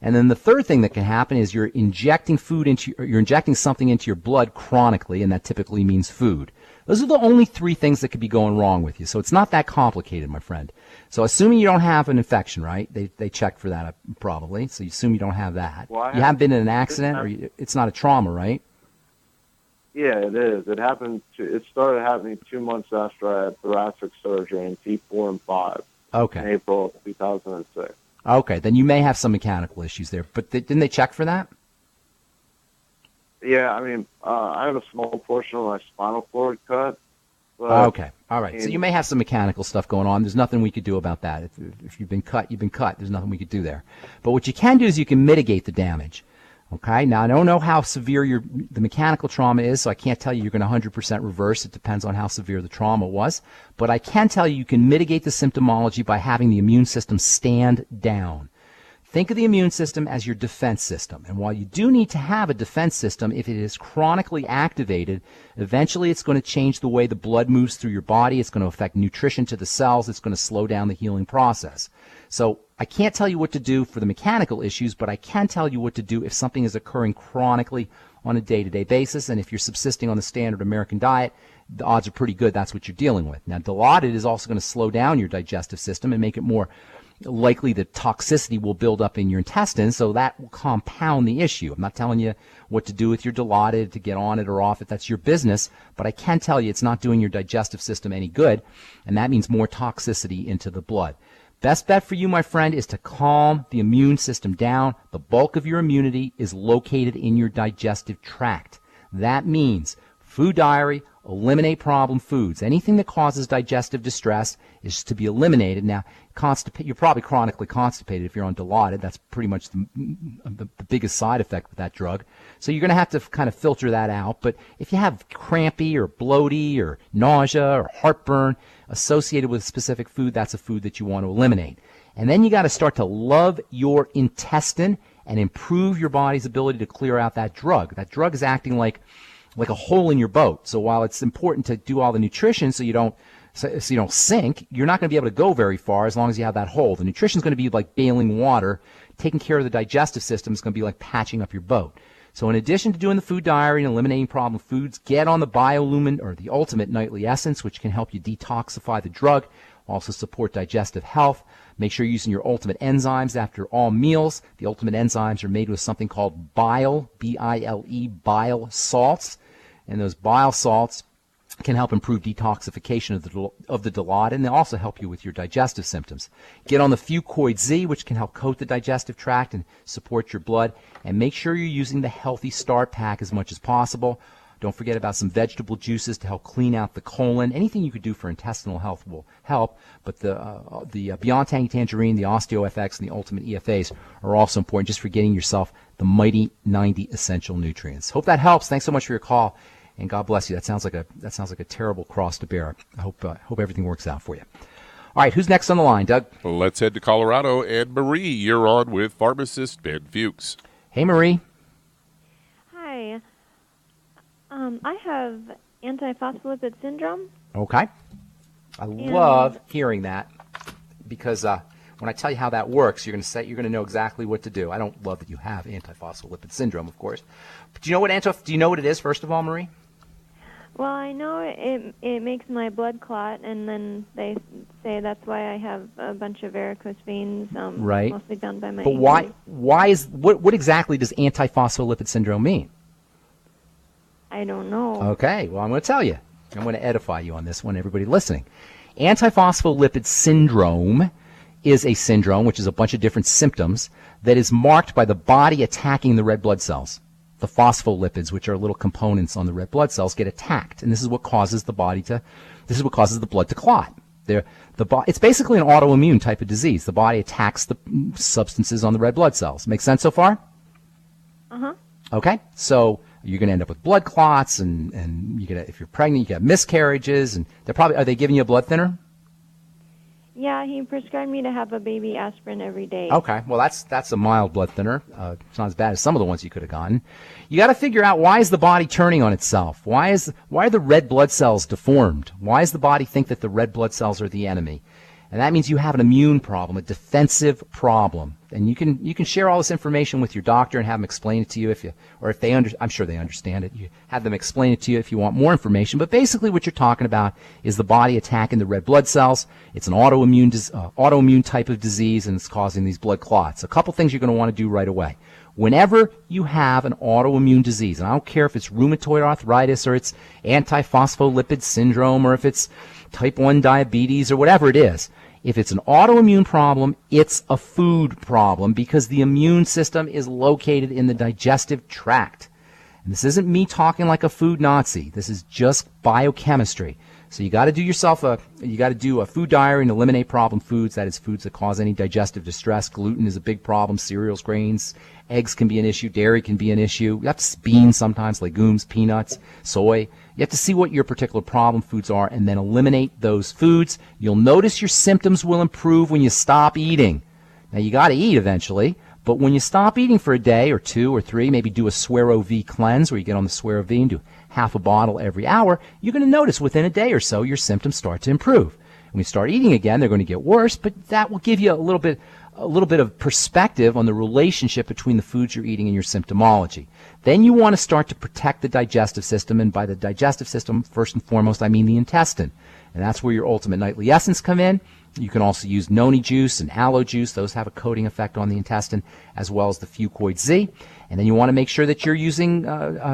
And then the third thing that can happen is you're injecting something into your blood chronically, and that typically means food. Those are the only three things that could be going wrong with you. So it's not that complicated, my friend. So assuming you don't have an infection, right? They checked for that probably. So you assume you don't have that. Well, you haven't been in an accident, or it's not a trauma, right? Yeah, it is. It started happening 2 months after I had thoracic surgery in T4 and 5 Okay. in April of 2006. Okay, then you may have some mechanical issues there. But didn't they check for that? Yeah, I mean, I have a small portion of my spinal cord cut. But, Okay, all right. So you may have some mechanical stuff going on. There's nothing we could do about that. If you've been cut, you've been cut. There's nothing we could do there. But what you can do is you can mitigate the damage. Okay, now I don't know how severe the mechanical trauma is, so I can't tell you you're going to 100% reverse. It depends on how severe the trauma was. But I can tell you can mitigate the symptomology by having the immune system stand down. Think of the immune system as your defense system. And while you do need to have a defense system, if it is chronically activated, eventually it's going to change the way the blood moves through your body. It's going to affect nutrition to the cells. It's going to slow down the healing process. So I can't tell you what to do for the mechanical issues, but I can tell you what to do if something is occurring chronically on a day-to-day basis. And if you're subsisting on the standard American diet, the odds are pretty good that's what you're dealing with. Now, Dilaudid is also going to slow down your digestive system and make it more likely that toxicity will build up in your intestines, so that will compound the issue. I'm not telling you what to do with your Dilaudid, to get on it or off it. That's your business, but I can tell you it's not doing your digestive system any good, and that means more toxicity into the blood. Best bet for you, my friend, is to calm the immune system down. The bulk of your immunity is located in your digestive tract. That means food diary, eliminate problem foods. Anything that causes digestive distress is to be eliminated. Now, you're probably chronically constipated if you're on Dilaudid. That's pretty much the biggest side effect with that drug. So you're going to have to kind of filter that out. But if you have crampy or bloaty or nausea or heartburn associated with a specific food, that's a food that you want to eliminate. And then you got to start to love your intestine and improve your body's ability to clear out that drug. That drug is acting like a hole in your boat. So while it's important to do all the nutrition so you don't sink, you're not going to be able to go very far as long as you have that hole. The nutrition is going to be like bailing water. Taking care of the digestive system is going to be like patching up your boat. So in addition to doing the food diary and eliminating problem foods, get on the BioLumin or the Ultimate Nightly Essence, which can help you detoxify the drug, also support digestive health. Make sure you're using your Ultimate enzymes after all meals. The Ultimate enzymes are made with something called bile, B-I-L-E, bile salts. And those bile salts can help improve detoxification of the Dilaudid, and they also help you with your digestive symptoms. Get on the Fucoid Z, which can help coat the digestive tract and support your blood. And make sure you're using the Healthy Start Pack as much as possible. Don't forget about some vegetable juices to help clean out the colon. Anything you could do for intestinal health will help, but the Beyond Tangy Tangerine, the OsteoFX, and the Ultimate EFAs are also important, just for getting yourself the mighty 90 essential nutrients. Hope that helps. Thanks so much for your call, and God bless you. That sounds like a terrible cross to bear. I hope everything works out for you. All right, who's next on the line, Doug? Let's head to Colorado. And Marie, you're on with Pharmacist Ben Fuchs. Hey, Marie. Hi. I have antiphospholipid syndrome. Okay. I love hearing that, because when I tell you how that works, you're going to know exactly what to do. I don't love that you have antiphospholipid syndrome, of course. But do you know what it is, first of all, Marie? Well, I know it makes my blood clot, and then they say that's why I have a bunch of varicose veins, right. Mostly done by my But what exactly does antiphospholipid syndrome mean? I don't know. Okay, well, I'm going to tell you. I'm going to edify you on this one, everybody listening. Antiphospholipid syndrome is a syndrome, which is a bunch of different symptoms, that is marked by the body attacking the red blood cells. The phospholipids, which are little components on the red blood cells, get attacked, and this is what causes the blood to clot. It's basically an autoimmune type of disease. The body attacks the substances on the red blood cells. Make sense so far? Uh-huh. Okay, so you're going to end up with blood clots, and if you're pregnant, you get miscarriages, and are they giving you a blood thinner? Yeah, he prescribed me to have a baby aspirin every day. Okay, well that's a mild blood thinner. It's not as bad as some of the ones you could have gotten. You got to figure out, why is the body turning on itself? Why are the red blood cells deformed? Why does the body think that the red blood cells are the enemy? And that means you have an immune problem, a defensive problem. And you can share all this information with your doctor and have them explain it to you I'm sure they understand it. You have them explain it to you if you want more information. But basically what you're talking about is the body attacking the red blood cells. It's an autoimmune type of disease, and it's causing these blood clots. A couple things you're going to want to do right away. Whenever you have an autoimmune disease, and I don't care if it's rheumatoid arthritis or it's antiphospholipid syndrome or if it's type 1 diabetes or whatever it is, if it's an autoimmune problem, it's a food problem, because the immune system is located in the digestive tract. And this isn't me talking like a food Nazi. This is just biochemistry. So you got to do a food diary and eliminate problem foods. That is, foods that cause any digestive distress. Gluten is a big problem. Cereals, grains, eggs can be an issue. Dairy can be an issue. You have to beans sometimes, legumes, peanuts, soy. You have to see what your particular problem foods are and then eliminate those foods. You'll notice your symptoms will improve when you stop eating. Now, you got to eat eventually, but when you stop eating for a day or 2 or 3, maybe do a Suero V cleanse where you get on the Suero V and do half a bottle every hour, you're going to notice within a day or so your symptoms start to improve. When you start eating again, they're going to get worse, but that will give you a little bit of perspective on the relationship between the foods you're eating and your symptomology. Then you want to start to protect the digestive system, and by the digestive system, first and foremost, I mean the intestine. And that's where your Ultimate Nightly Essence come in. You can also use noni juice and aloe juice. Those have a coating effect on the intestine, as well as the Fucoid Z. And then you want to make sure that you're using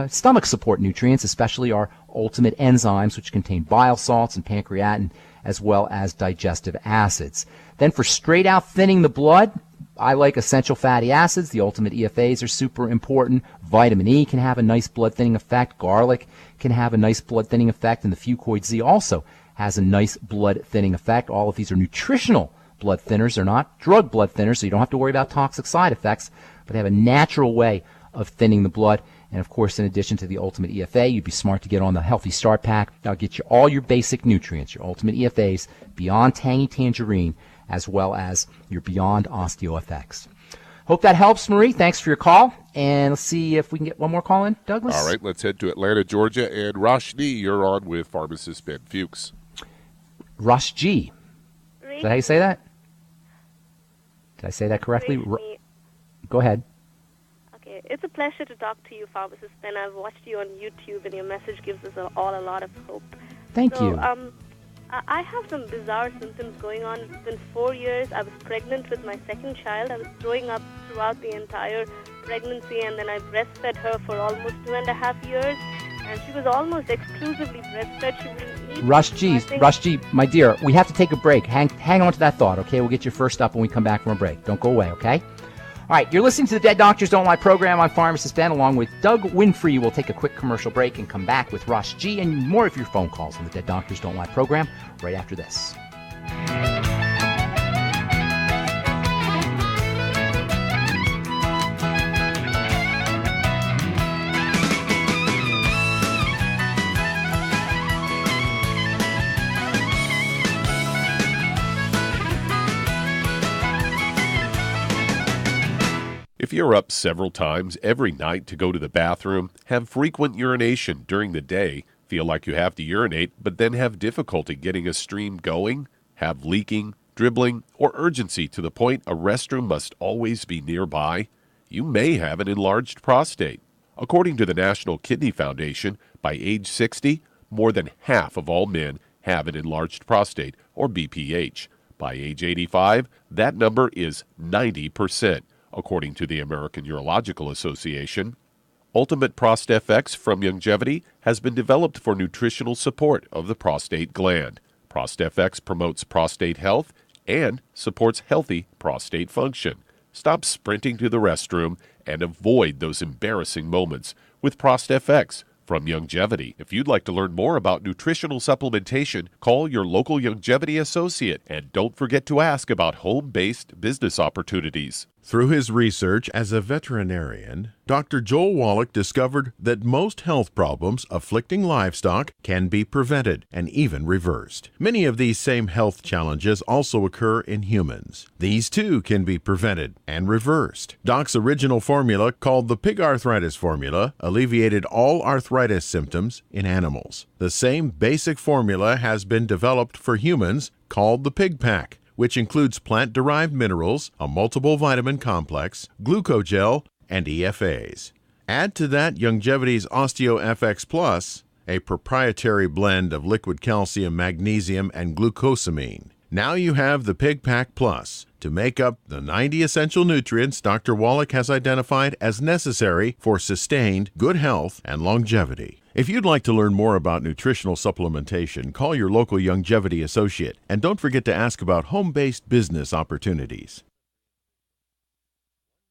stomach support nutrients, especially our Ultimate enzymes, which contain bile salts and pancreatin, as well as digestive acids. Then for straight out thinning the blood, I like essential fatty acids. The Ultimate EFAs are super important. Vitamin E can have a nice blood thinning effect. Garlic can have a nice blood thinning effect. And the Fucoid Z also has a nice blood thinning effect. All of these are nutritional blood thinners. They're not drug blood thinners, so you don't have to worry about toxic side effects, but they have a natural way of thinning the blood. And of course, in addition to the Ultimate EFA, you'd be smart to get on the Healthy Start Pack. That'll get you all your basic nutrients, your Ultimate EFAs, Beyond Tangy Tangerine, as well as your Beyond OsteoFX. Hope that helps, Marie. Thanks for your call. And let's see if we can get one more call in. Douglas? All right, let's head to Atlanta, Georgia. And Roshni, you're on with Pharmacist Ben Fuchs. Rush G. Is that how you say that? Did I say that correctly? Go ahead. Okay, it's a pleasure to talk to you, Pharmacist Ben. I've watched you on YouTube, and your message gives us all a lot of hope. Thank you. I have some bizarre symptoms going on. It's been 4 years. I was pregnant with my second child. I was throwing up throughout the entire pregnancy, and then I breastfed her for almost 2.5 years. And she was almost exclusively breastfed. She wouldn't eat. Rush G, my dear, we have to take a break. Hang on to that thought, okay? We'll get you first up when we come back from a break. Don't go away, okay? All right, you're listening to the Dead Doctors Don't Lie program. I'm Pharmacist Ben, along with Doug Winfrey. We'll take a quick commercial break and come back with Rush G and more of your phone calls on the Dead Doctors Don't Lie program right after this. If you're up several times every night to go to the bathroom, have frequent urination during the day, feel like you have to urinate but then have difficulty getting a stream going, have leaking, dribbling, or urgency to the point a restroom must always be nearby, you may have an enlarged prostate. According to the National Kidney Foundation, by age 60, more than half of all men have an enlarged prostate, or BPH. By age 85, that number is 90%. According to the American Urological Association. Ultimate ProstFX from Youngevity has been developed for nutritional support of the prostate gland. ProstFX promotes prostate health and supports healthy prostate function. Stop sprinting to the restroom and avoid those embarrassing moments with ProstFX from Youngevity. If you'd like to learn more about nutritional supplementation, call your local Youngevity associate, and don't forget to ask about home-based business opportunities. Through his research as a veterinarian, Dr. Joel Wallach discovered that most health problems afflicting livestock can be prevented and even reversed. Many of these same health challenges also occur in humans. These too can be prevented and reversed. Doc's original formula, called the pig arthritis formula, alleviated all arthritis symptoms in animals. The same basic formula has been developed for humans, called the Pig Pack, which includes plant-derived minerals, a multiple vitamin complex, glucogel, and EFAs. Add to that Youngevity's OsteoFX Plus, a proprietary blend of liquid calcium, magnesium, and glucosamine. Now you have the Pig Pack Plus to make up the 90 essential nutrients Dr. Wallach has identified as necessary for sustained good health and longevity. If you'd like to learn more about nutritional supplementation, call your local Youngevity associate, and don't forget to ask about home-based business opportunities.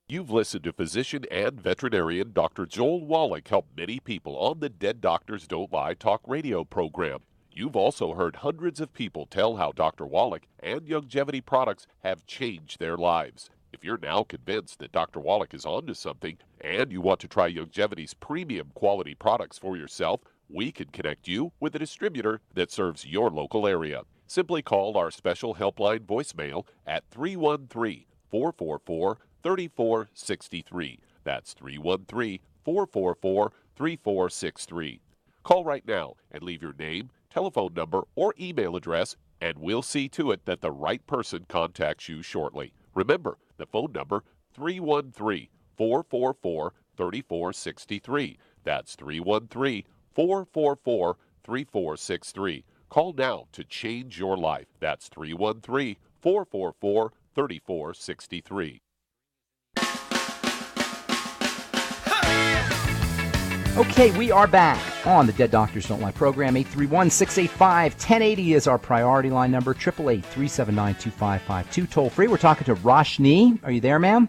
You've listened to physician and veterinarian Dr. Joel Wallach help many people on the Dead Doctors Don't Lie talk radio program. You've also heard hundreds of people tell how Dr. Wallach and Youngevity products have changed their lives. If you're now convinced that Dr. Wallach is onto something and you want to try Youngevity's premium quality products for yourself, we can connect you with a distributor that serves your local area. Simply call our special helpline voicemail at 313-444-3463. That's 313-444-3463. Call right now and leave your name, telephone number, or email address, and we'll see to it that the right person contacts you shortly. Remember, the phone number, 313-444-3463. That's 313-444-3463. Call now to change your life. That's 313-444-3463. Okay, we are back on the Dead Doctors Don't Lie program. 831-685-1080 is our priority line number. 888-379-2552. Toll free. We're talking to Roshni. Are you there, ma'am?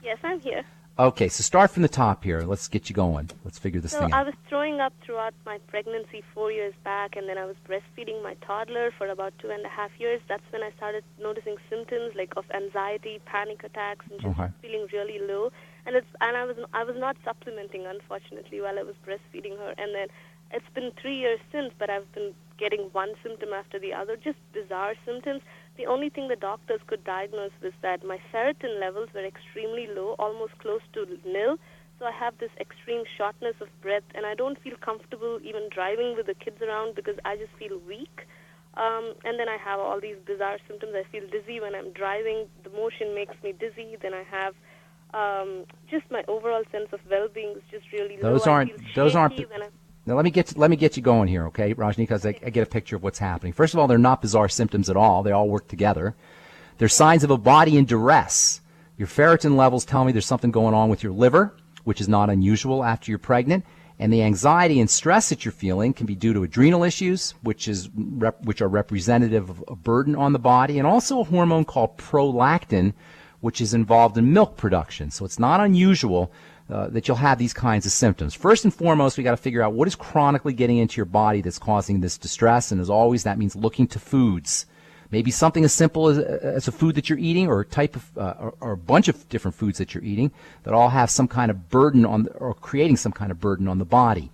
Yes, I'm here. Okay, so start from the top here. Let's get you going. Let's figure this thing out. I was throwing up throughout my pregnancy 4 years back, and then I was breastfeeding my toddler for about 2.5 years. That's when I started noticing symptoms like of anxiety, panic attacks, and just feeling really low. And I was not supplementing, unfortunately, while I was breastfeeding her. And then it's been 3 years since, but I've been getting one symptom after the other, just bizarre symptoms. The only thing the doctors could diagnose was that my ferritin levels were extremely low, almost close to nil. So I have this extreme shortness of breath, and I don't feel comfortable even driving with the kids around because I just feel weak. And then I have all these bizarre symptoms. I feel dizzy when I'm driving. The motion makes me dizzy. Then I have just my overall sense of well-being is just really low. Those aren't. Now let me get you going here, okay, Rajni, because I get a picture of what's happening. First of all, they're not bizarre symptoms at all. They all work together. They're signs of a body in duress. Your ferritin levels tell me there's something going on with your liver, which is not unusual after you're pregnant. And the anxiety and stress that you're feeling can be due to adrenal issues, which are representative of a burden on the body, and also a hormone called prolactin, which is involved in milk production. So it's not unusual that you'll have these kinds of symptoms. First and foremost, we got to figure out what is chronically getting into your body that's causing this distress, and as always, that means looking to foods. Maybe something as simple as a food that you're eating, or a type of, or a bunch of different foods that you're eating that all have some kind of burden on, or creating some kind of burden on the body.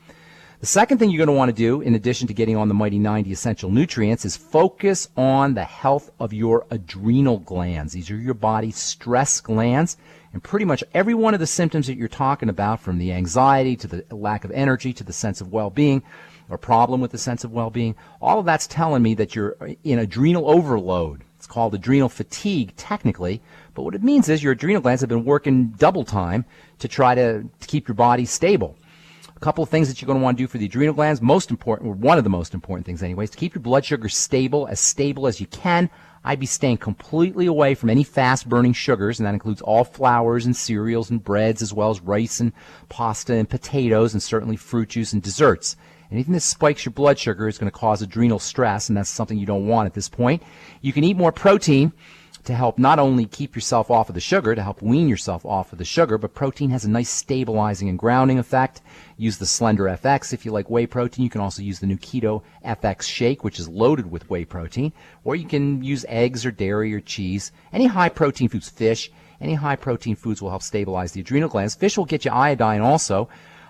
The second thing you're going to want to do, in addition to getting on the mighty 90 essential nutrients, is focus on the health of your adrenal glands. These are your body's stress glands, and pretty much every one of the symptoms that you're talking about, from the anxiety to the lack of energy to the sense of well-being, or problem with the sense of well-being, all of that's telling me that you're in adrenal overload. It's called adrenal fatigue, technically, but what it means is your adrenal glands have been working double time to try to keep your body stable. A couple of things that you're going to want to do for the adrenal glands, most important, or one of the most important things anyways, to keep your blood sugar stable as you can. I'd be staying completely away from any fast-burning sugars, and that includes all flours and cereals and breads, as well as rice and pasta and potatoes, and certainly fruit juice and desserts. Anything that spikes your blood sugar is going to cause adrenal stress, and that's something you don't want at this point. You can eat more protein to help not only keep yourself off of the sugar, to help wean yourself off of the sugar, but protein has a nice stabilizing and grounding effect. Use the Slender FX if you like whey protein. You can also use the new Keto FX Shake, which is loaded with whey protein. Or you can use eggs or dairy or cheese. Any high-protein foods, fish, any high-protein foods will help stabilize the adrenal glands. Fish will get you iodine also.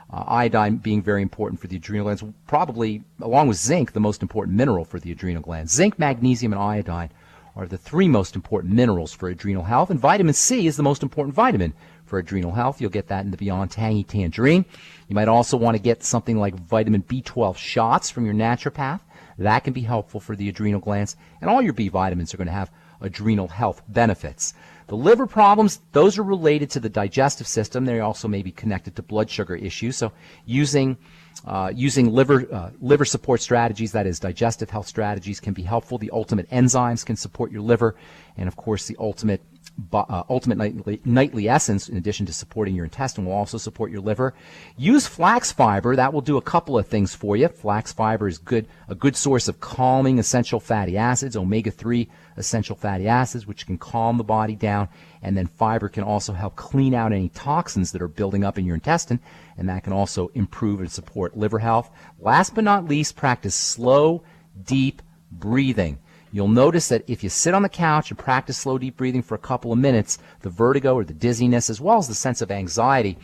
Iodine being very important for the adrenal glands, probably, along with zinc, the most important mineral for the adrenal glands. Zinc, magnesium, and iodine are the three most important minerals for adrenal health, and vitamin C is the most important vitamin for adrenal health. You'll get that in the Beyond Tangy Tangerine. You might also want to get something like vitamin B12 shots from your naturopath. That can be helpful for the adrenal glands, and all your B vitamins are going to have adrenal health benefits. The liver problems, those are related to the digestive system. They also may be connected to blood sugar issues. So using liver support strategies, that is digestive health strategies, can be helpful. The ultimate enzymes can support your liver, and of course the ultimate nightly essence, in addition to supporting your intestine, will also support your liver. Use flax fiber. That will do a couple of things for you. Flax fiber is a good source of calming essential fatty acids, omega-3 essential fatty acids, which can calm the body down. And then fiber can also help clean out any toxins that are building up in your intestine, and that can also improve and support liver health. Last but not least, practice slow, deep breathing. You'll notice that if you sit on the couch and practice slow, deep breathing for a couple of minutes, the vertigo or the dizziness, as well as the sense of anxiety,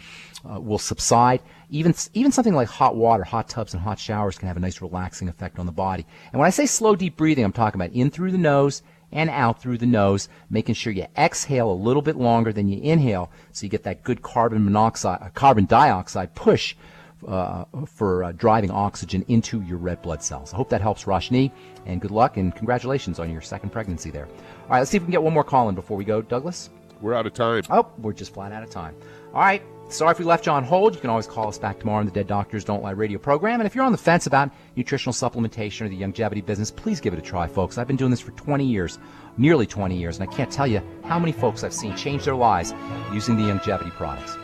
will subside. Even something like hot water, hot tubs, and hot showers can have a nice relaxing effect on the body. And when I say slow, deep breathing, I'm talking about in through the nose and out through the nose, making sure you exhale a little bit longer than you inhale, so you get that good carbon dioxide push for driving oxygen into your red blood cells. I hope that helps, Roshni, and good luck and congratulations on your second pregnancy there. All right, let's see if we can get one more call in before we go. Douglas? We're out of time. Oh, we're just flat out of time. All right, sorry if we left you on hold. You can always call us back tomorrow on the Dead Doctors Don't Lie radio program. And if you're on the fence about nutritional supplementation or the longevity business, please give it a try, folks. I've been doing this for 20 years, nearly 20 years, and I can't tell you how many folks I've seen change their lives using the longevity products.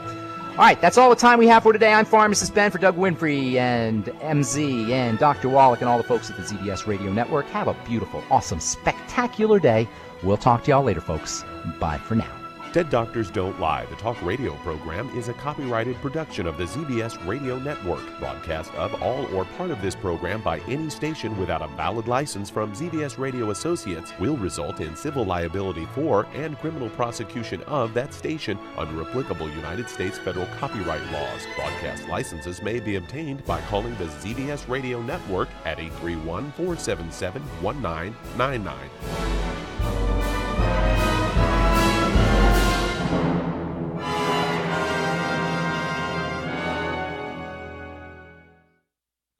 All right, that's all the time we have for today. I'm Pharmacist Ben for Doug Winfrey and MZ and Dr. Wallach and all the folks at the ZBS Radio Network. Have a beautiful, awesome, spectacular day. We'll talk to y'all later, folks. Bye for now. Dead Doctors Don't Lie, the talk radio program, is a copyrighted production of the ZBS Radio Network. Broadcast of all or part of this program by any station without a valid license from ZBS Radio Associates will result in civil liability for and criminal prosecution of that station under applicable United States federal copyright laws. Broadcast licenses may be obtained by calling the ZBS Radio Network at 831-477-1999.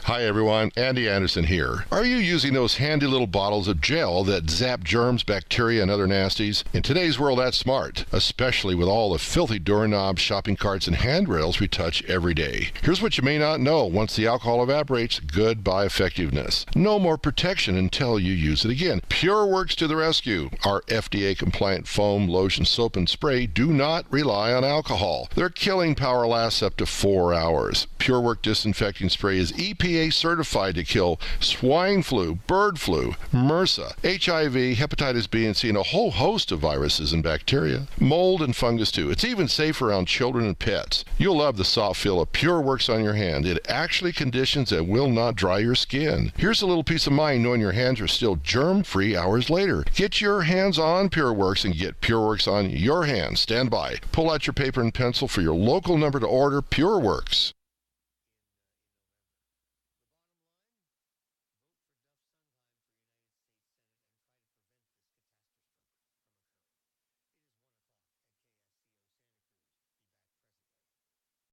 Hi everyone, Andy Anderson here. Are you using those handy little bottles of gel that zap germs, bacteria, and other nasties? In today's world, that's smart, especially with all the filthy doorknobs, shopping carts, and handrails we touch every day. Here's what you may not know. Once the alcohol evaporates, goodbye effectiveness. No more protection until you use it again. PureWorks to the rescue. Our FDA-compliant foam, lotion, soap, and spray do not rely on alcohol. Their killing power lasts up to 4 hours. PureWorks disinfecting spray is EPA certified to kill swine flu, bird flu, MRSA, HIV, hepatitis B and C, and a whole host of viruses and bacteria. Mold and fungus too. It's even safe around children and pets. You'll love the soft feel of PureWorks on your hand. It actually conditions and will not dry your skin. Here's a little peace of mind knowing your hands are still germ-free hours later. Get your hands on PureWorks and get PureWorks on your hands. Stand by. Pull out your paper and pencil for your local number to order. PureWorks.